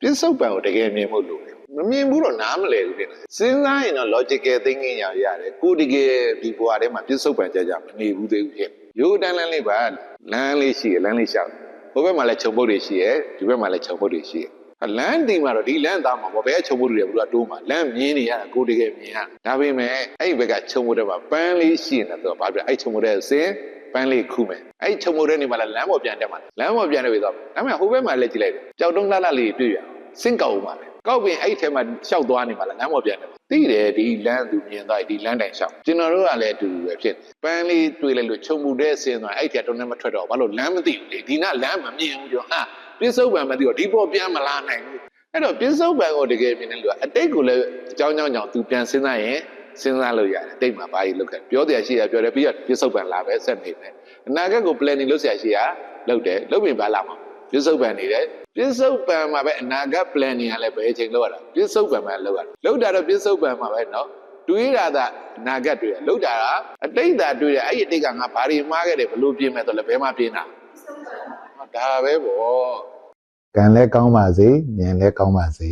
ပြစ္ဆုတ်ပံကိုတကယ်မြင်ဖို့လိုတယ်မမြင်ဘူးတော့နားမလည်ဘူးတင်စဉ်းစားရင်တော့ logical thinking ရရတယ်ကိုတကယ်ဒီဘဝထဲမှာပြစ္ဆုတ်ပံကြမနေဘူးသေးဘူးဖြစ်ရိုးတန်းလန်းလေးပါလမ်းလေးရှိရလမ်းလေးလျှောက်ဟိုဘက်မှာလည်းခြုံပုတ်တွေရှိရဒီဘက်မှာလည်းခြုံပုတ်တွေရှိရလမ်းဒီမှာတော့ဒီလမ်းသားမှာပေါ့ဘယ်ခြုံပုတ်တွေဘယ်လိုတိုးမှာလမ်းမြင်းနေရတာကိုတကယ်မြင်ရဒါပေမဲ့အဲ့ဘက်ကခြုံပုတ်တွေမှာပန်းလေးရှိနေတော့ဘာပြအဲ့ခြုံပုတ်တွေစင်ပန်းလေးခုမယ်အဲ့ခြုံပုတ်တွေနေမှာလမ်းပေါ်ပြန်တက်မှာလမ်းပေါ်ပြန်နေပြီတော့ဒါပေမဲ့ဟိုဘက်မှာလည်းကြည့်လိုက်တယ်ကြောက်တုံးလှလှလေးတွေ့ရစင်ကောက်မှာပဲကောက်ပင်အဲ့ထဲမှာရှောက်သွားနေမှာလမ်းပေါ်ပြန်တယ်သိတယ်ဒီလမ်းသူမြင်သွားဒီလမ်းတိုင်ရှောက်ကျွန်တော်တို့ကလည်းအတူတူပဲဖြစ်ပန်းလေးတွေ့လိုက်လို့ခြုံပုတ်တဲ့စင်သွားအဲ့ထဲတုံးနဲ့မထွက်တော့ဘာလို့လမ်းမသိဘူးလေဒီနာလမ်းမမြင်ဘူးကြောဟာပြစ္ဆုတ်ပံမသိတော့ဒီပေါ်ပြန်မလာနိုင်ဘူးအဲ့တော့ပြစ္ဆုတ်ပံကိုတကယ်မြင်တဲ့လူကအတိတ်ကိုလည်းအကြောင်းကြောင့်သူပြန်စဉ်းစားရင်စဉ်းစားလို့ရတယ်အတိတ်မှာဘာကြီးလုပ်ခဲ့ပြောတရားရှိရပြောတယ်ပြီးတော့ပြစ္ဆုတ်ပံလာပဲဆက်နေတယ်အနာဂတ်ကို planning လုပ်ဆရာရှိရလုပ်တယ်လုပ်ပြီးဘာလာမှာပြစ္ဆုတ်ပံနေတယ်ပြစ္ဆုတ်ပံမှာပဲအနာဂတ် planning ကလည်းဘယ်အချိန်လုပ်ရတာပြစ္ဆုတ်ပံမှာလုပ်ရတာလုပ်တာတော့ပြစ္ဆုတ်ပံမှာပဲเนาะတွေးတာကအနာဂတ်တွေလုပ်တာကအတိတ်သာတွေးတယ်အဲ့ဒီအတိတ်ကငါဘာတွေမှားခဲ့တယ်ဘလို့ပြင်မဲ့ဆိုလဲဘယ်မှာပြင်တာဒါပဲပေါ့ ကံလဲကောင်းပါစေဉာဏ်လဲကောင်းပါစေ